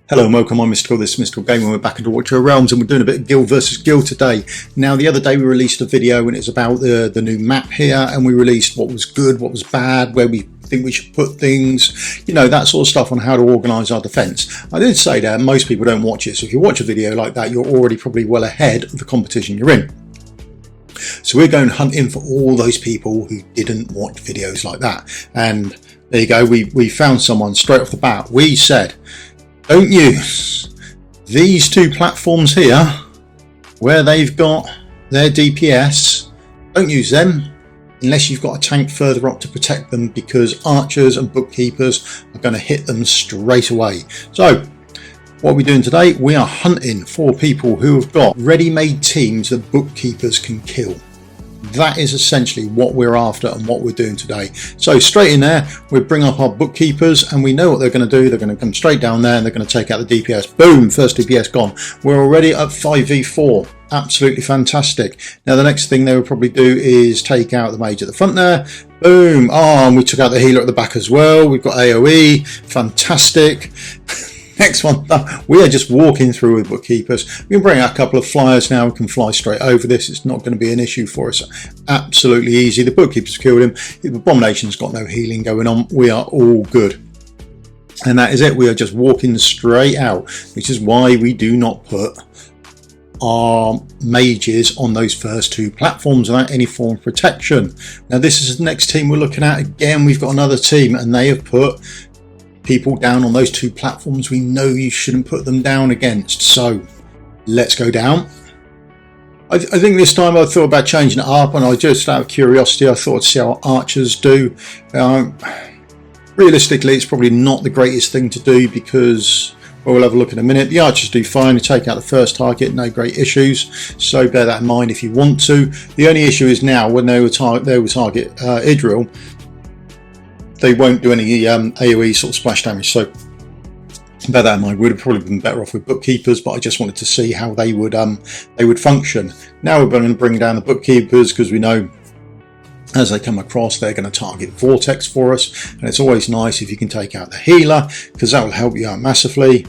Hello and welcome, I'm Misstical, this is Misstical Gaming. We're back into Watch Your Realms and we're doing a bit of guild versus guild today. Now the other day we released a video and it's about the new map here, and we released what was good, what was bad, where we think we should put things, you know, that sort of stuff on how to organise our defence. I did say that most people don't watch it, so if you watch a video like that you're already probably well ahead of the competition you're in. So we're going hunting for all those people who didn't watch videos like that, and there you go, we found someone straight off the bat. We said, don't use these two platforms here where they've got their DPS. Don't use them unless you've got a tank further up to protect them, because archers and bookkeepers are going to hit them straight away. So what are we doing today? We are hunting for people who have got ready-made teams that bookkeepers can kill. That is essentially what we're after and what we're doing today. So straight in there, we bring up our bookkeepers and we know what they're going to do. They're going to come straight down there and they're going to take out the DPS. Boom, first DPS gone. We're already at 5v4. Absolutely fantastic. Now the next thing they will probably do is take out the mage at the front there. Boom. Oh, and we took out the healer at the back as well. We've got AoE. Fantastic. Next one, we are just walking through with bookkeepers. We can bring out a couple of flyers now. We can fly straight over this. It's not going to be an issue for us. Absolutely easy. The bookkeepers killed him. The abomination's got no healing going on. We are all good. And that is it. We are just walking straight out, which is why we do not put our mages on those first two platforms without any form of protection. Now this is the next team we're looking at. Again, we've got another team and they have put people down on those two platforms we know you shouldn't put them down against. So let's go down. I think this time I thought about changing it up, and I just out of curiosity I thought I'd see how archers do. Realistically it's probably not the greatest thing to do, because we'll have a look in a minute. The archers do fine, they take out the first target, no great issues, so bear that in mind if you want to. The only issue is now when they will target Idril, they won't do any AoE sort of splash damage, so bear that in mind. We'd have probably been better off with bookkeepers, but I just wanted to see how they would function. Now we're going to bring down the bookkeepers, because we know as they come across they're going to target vortex for us, and it's always nice if you can take out the healer, because that will help you out massively.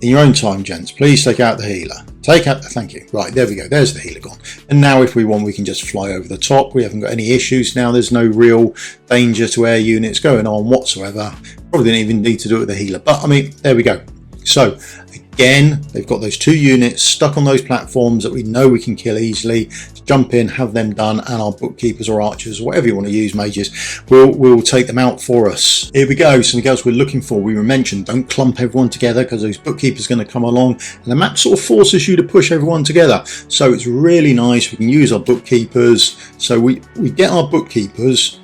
In your own time, gents, please take out the healer. Take out, thank you. Right, there we go, there's the healer gone. And now if we want we can just fly over the top. We haven't got any issues now. There's no real danger to air units going on whatsoever. Probably didn't even need to do it with the healer, but I mean, there we go. So again, they've got those two units stuck on those platforms that we know we can kill easily. Jump in, have them done, and our bookkeepers or archers, or whatever you want to use, mages, will take them out for us. Here we go, something else we're looking for. We were mentioned, don't clump everyone together, because those bookkeepers are going to come along and the map sort of forces you to push everyone together. So it's really nice, we can use our bookkeepers. So we get our bookkeepers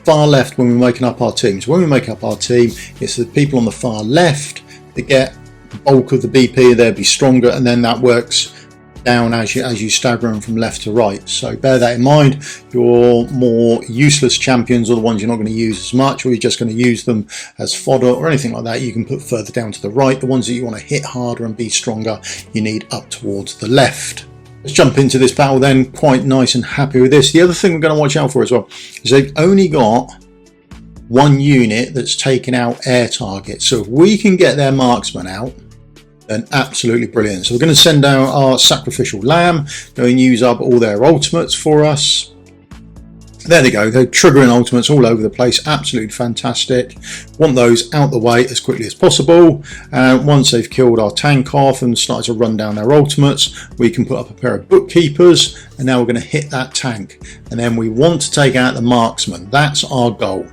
far left when we're making up our teams. When we make up our team, it's the people on the far left that get the bulk of the BP, they'll be stronger, and then that works down as you stagger them from left to right. So bear that in mind. Your more useless champions, or the ones you're not going to use as much, or you're just going to use them as fodder or anything like that, you can put further down to the right. The ones that you want to hit harder and be stronger, you need up towards the left. Let's jump into this battle then. Quite nice and happy with this. The other thing we're going to watch out for as well is they've only got one unit that's taken out air targets. So if we can get their marksman out, then absolutely brilliant. So we're going to send out our sacrificial lamb, go and use up all their ultimates for us. There they go, they're triggering ultimates all over the place. Absolutely fantastic. Want those out the way as quickly as possible. Once they've killed our tank off and started to run down their ultimates, we can put up a pair of bookkeepers, and now we're going to hit that tank. And then we want to take out the marksman. That's our goal.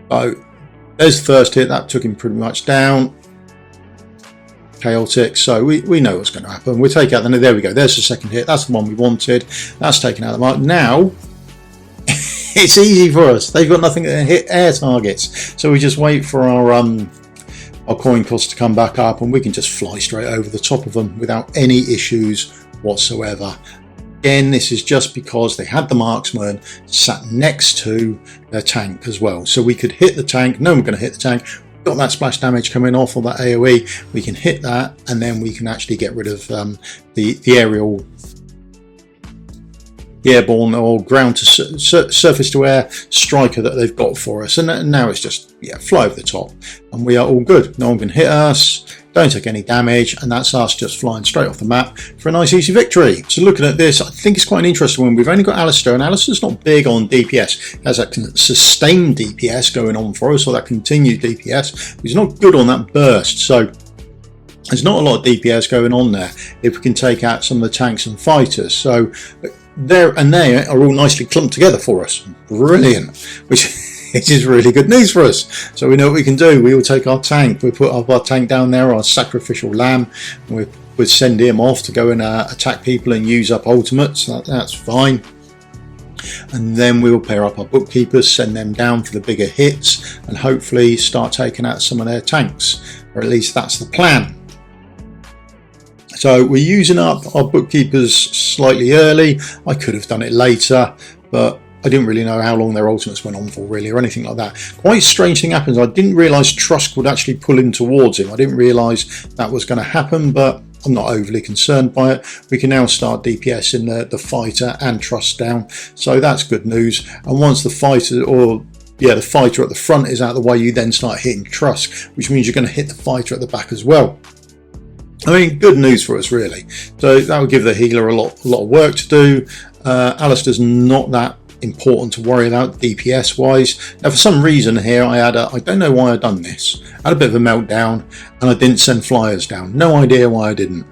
So there's the first hit, that took him pretty much down. Chaotic, so we know what's going to happen. We take out the, there we go, there's the second hit, that's the one we wanted, that's taken out the mark. Now it's easy for us, they've got nothing to hit air targets, so we just wait for our coin cost to come back up, and we can just fly straight over the top of them without any issues whatsoever. Again, this is just because they had the marksman sat next to their tank as well, so we could hit the tank. No, we're going to hit the tank. Got that splash damage coming off, or that AoE, we can hit that, and then we can actually get rid of the aerial airborne or ground to surface to air striker that they've got for us, and now it's just fly over the top and we are all good. No one can hit us, don't take any damage, and that's us just flying straight off the map for a nice easy victory. So looking at this, I think it's quite an interesting one. We've only got Alistair, and Alistair's not big on DPS. He has that sustained DPS going on for us, or that continued DPS. He's not good on that burst, so there's not a lot of DPS going on there if we can take out some of the tanks and fighters. So they are all nicely clumped together for us. Brilliant. Which is really good news for us. So we know what we can do. We will take our tank. We put up our tank down there, our sacrificial lamb. We'll send him off to go and attack people and use up ultimates. That's fine. And then we will pair up our bookkeepers, send them down for the bigger hits, and hopefully start taking out some of their tanks. Or at least that's the plan. So we're using up our bookkeepers slightly early. I could have done it later, but I didn't really know how long their ultimates went on for really, or anything like that. Quite a strange thing happens. I didn't realise Trusk would actually pull in towards him. I didn't realise that was going to happen, but I'm not overly concerned by it. We can now start DPS in the fighter and Trusk down, so that's good news. And once the fighter, the fighter at the front is out of the way, you then start hitting Trusk, which means you're going to hit the fighter at the back as well. I mean, good news for us really. So that will give the healer a lot of work to do. Alistair's not that important to worry about DPS wise. Now for some reason here I don't know why I've done this. I had a bit of a meltdown and I didn't send flyers down. No idea why I didn't.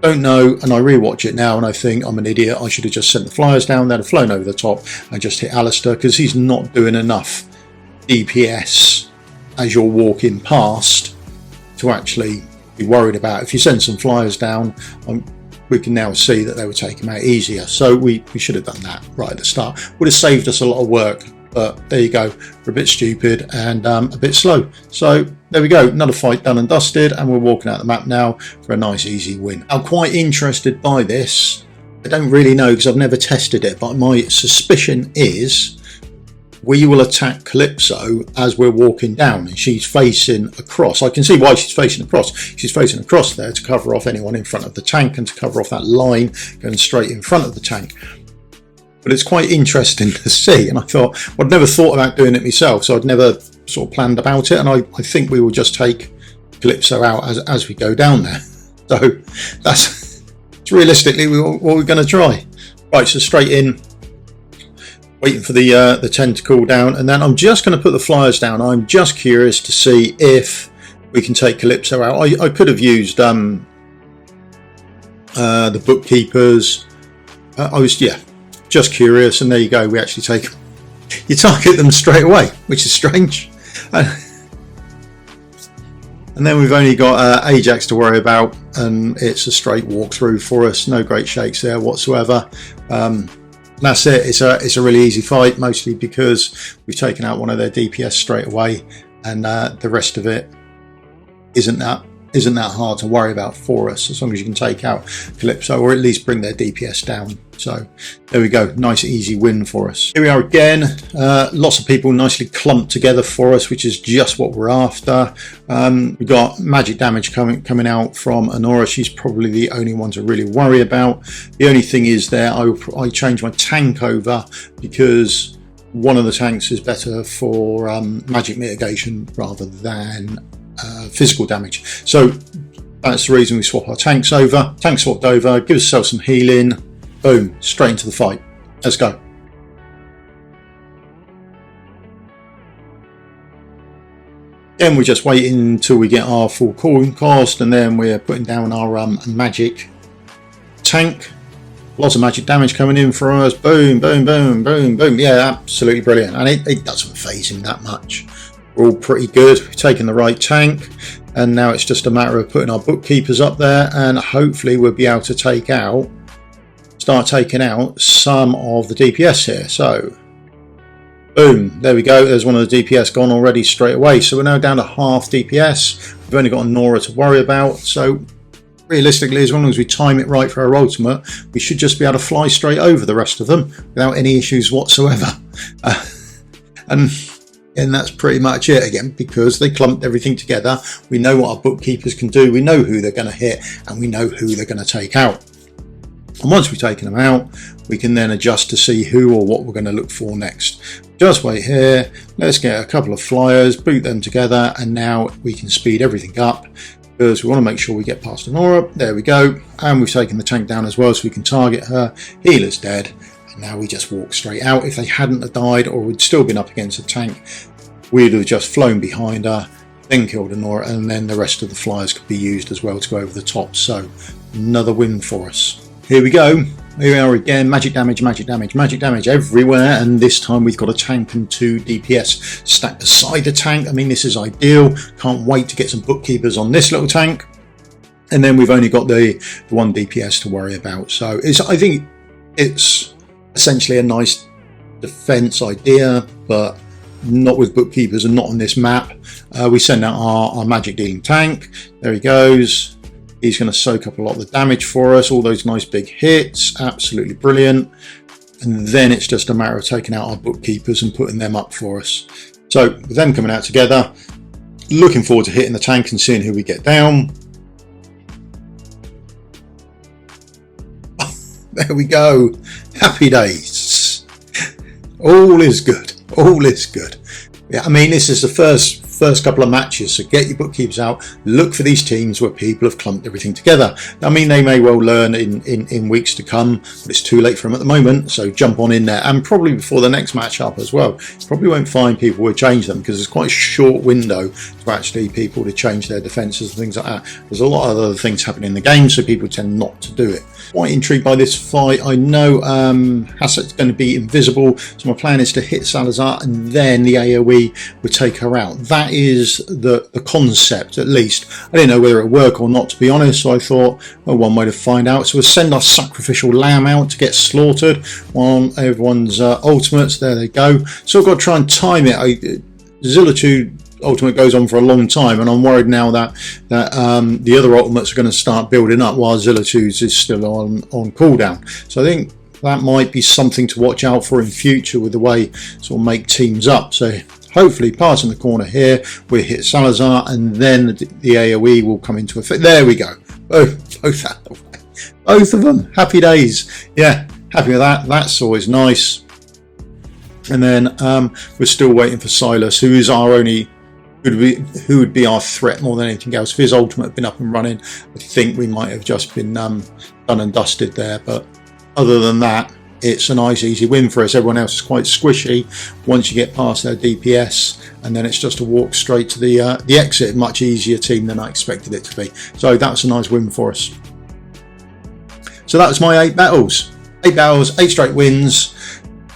Don't know, and I rewatch it now and I think I'm an idiot. I should have just sent the flyers down, then flown over the top and just hit Alistair, because he's not doing enough DPS as you're walking past to actually be worried about. If you send some flyers down, we can now see that they would take him out easier. So we should have done that right at the start. Would have saved us a lot of work, but there you go. We're a bit stupid and a bit slow. So there we go, another fight done and dusted, and we're walking out the map now for a nice easy win. I'm quite interested by this. I don't really know because I've never tested it, but my suspicion is we will attack Calypso as we're walking down, and she's facing across. I can see why she's facing across. She's facing across there to cover off anyone in front of the tank and to cover off that line going straight in front of the tank. But it's quite interesting to see, and I thought, I'd never thought about doing it myself, so I'd never sort of planned about it, and I think we will just take Calypso out as we go down there. So that's realistically what we're going to try. Right, so straight in, waiting for the 10 to cool down, and then I'm just going to put the flyers down. I'm just curious to see if we can take Calypso out. I could have used the bookkeepers. I was just curious, and there you go. We actually you target them straight away, which is strange. And then we've only got Ajax to worry about, and it's a straight walkthrough for us. No great shakes there whatsoever. That's it. It's a really easy fight, mostly because we've taken out one of their DPS straight away, and the rest of it isn't that hard to worry about for us, as long as you can take out Calypso or at least bring their DPS down. So there we go, nice easy win for us. Here we are again, lots of people nicely clumped together for us, which is just what we're after. We got magic damage coming out from Honora. She's probably the only one to really worry about. The only thing is there, I changed my tank over because one of the tanks is better for magic mitigation rather than physical damage. So that's the reason we swap our tanks over. Tank swapped over, give ourselves some healing, boom, straight into the fight. Let's go. Then we're just waiting until we get our full coin cost, and then we're putting down our magic tank. Lots of magic damage coming in for us. Boom, boom, boom, boom, boom. Yeah, absolutely brilliant. And it doesn't phase him that much. We're all pretty good. We've taken the right tank, and now it's just a matter of putting our bookkeepers up there, and hopefully we'll be able to start taking out some of the DPS here. So boom, there we go. There's one of the DPS gone already straight away. So we're now down to half DPS. We've only got a Nora to worry about. So realistically, as long as we time it right for our ultimate, we should just be able to fly straight over the rest of them without any issues whatsoever. And that's pretty much it again, because they clumped everything together. We know what our bookkeepers can do. We know who they're going to hit, and we know who they're going to take out. And once we've taken them out, we can then adjust to see who or what we're going to look for next. Just wait here, let's get a couple of flyers, boot them together, and now we can speed everything up because we want to make sure we get past Honora. There we go, and we've taken the tank down as well, so we can target her. Healer's dead, and now we just walk straight out. If they hadn't have died, or we'd still been up against a tank, we'd have just flown behind her, then killed Honora, and then the rest of the flyers could be used as well to go over the top. So another win for us. Here we go. Here we are again. Magic damage, magic damage, magic damage everywhere. And this time we've got a tank and 2 DPS stacked beside the tank. I mean, this is ideal. Can't wait to get some bookkeepers on this little tank. And then we've only got the 1 DPS to worry about. So I think it's essentially a nice defense idea, but not with bookkeepers and not on this map. We send out our magic dealing tank. There he goes. He's going to soak up a lot of the damage for us, all those nice big hits, absolutely brilliant. And then it's just a matter of taking out our bookkeepers and putting them up for us. So with them coming out together, looking forward to hitting the tank and seeing who we get down. There we go, happy days. All is good, all is good. Yeah, I mean, this is the first couple of matches, so get your bookkeepers out, look for these teams where people have clumped everything together. I mean, they may well learn in weeks to come, but it's too late for them at the moment, so jump on in there, and probably before the next match up as well. You probably won't find people will change them, because it's quite a short window for actually people to change their defences and things like that. There's a lot of other things happening in the game, so people tend not to do it. Quite intrigued by this fight. I know Hasset's going to be invisible, so my plan is to hit Salazar and then the AoE would take her out. That is the concept, at least. I didn't know whether it would work or not, to be honest, so I thought, well, one way to find out. So we'll send our sacrificial lamb out to get slaughtered on everyone's ultimates. There they go. So I've got to try and time it. Zilitude ultimate goes on for a long time, and I'm worried now that the other ultimates are going to start building up while Zilitude's is still on cooldown. So I think that might be something to watch out for in future with the way sort of make teams up. So hopefully passing the corner here, we hit Salazar, and then the AoE will come into effect. There we go. Both out of the way. Both of them. Happy days. Yeah, happy with that. That's always nice. And then we're still waiting for Silas, who is our only, who would be our threat more than anything else. If his ultimate had been up and running, I think we might have just been done and dusted there. But other than that, it's a nice easy win for us. Everyone else is quite squishy once you get past their DPS, and then it's just a walk straight to the exit. Much easier team than I expected it to be. So that's a nice win for us. So that was my 8 battles. 8 battles, 8 straight wins.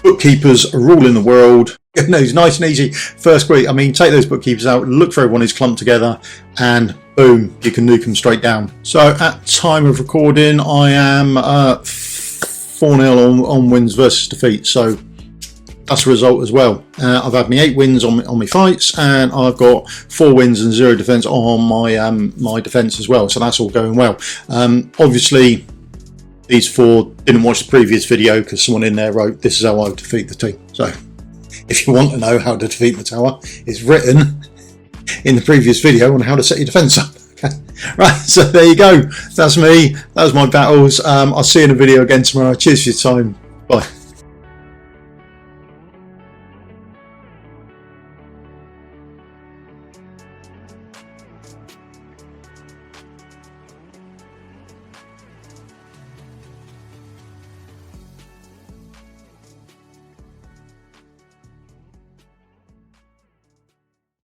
Bookkeepers are ruling the world. No, it's nice and easy. First week, I mean, take those bookkeepers out, look for everyone who's clumped together, and boom, you can nuke them straight down. So at time of recording, I am 4-0 on wins versus defeats. So that's a result as well. I've had me 8 wins on my fights, and I've got 4 wins and 0 defense on my defense as well. So that's all going well. Obviously, these 4 didn't watch the previous video because someone in there wrote, "This is how I defeat the team." So if you want to know how to defeat the tower, it's written in the previous video on how to set your defense up. Okay. Right, so there you go. That's me. That was my battles. I'll see you in a video again tomorrow. Cheers for your time. Bye.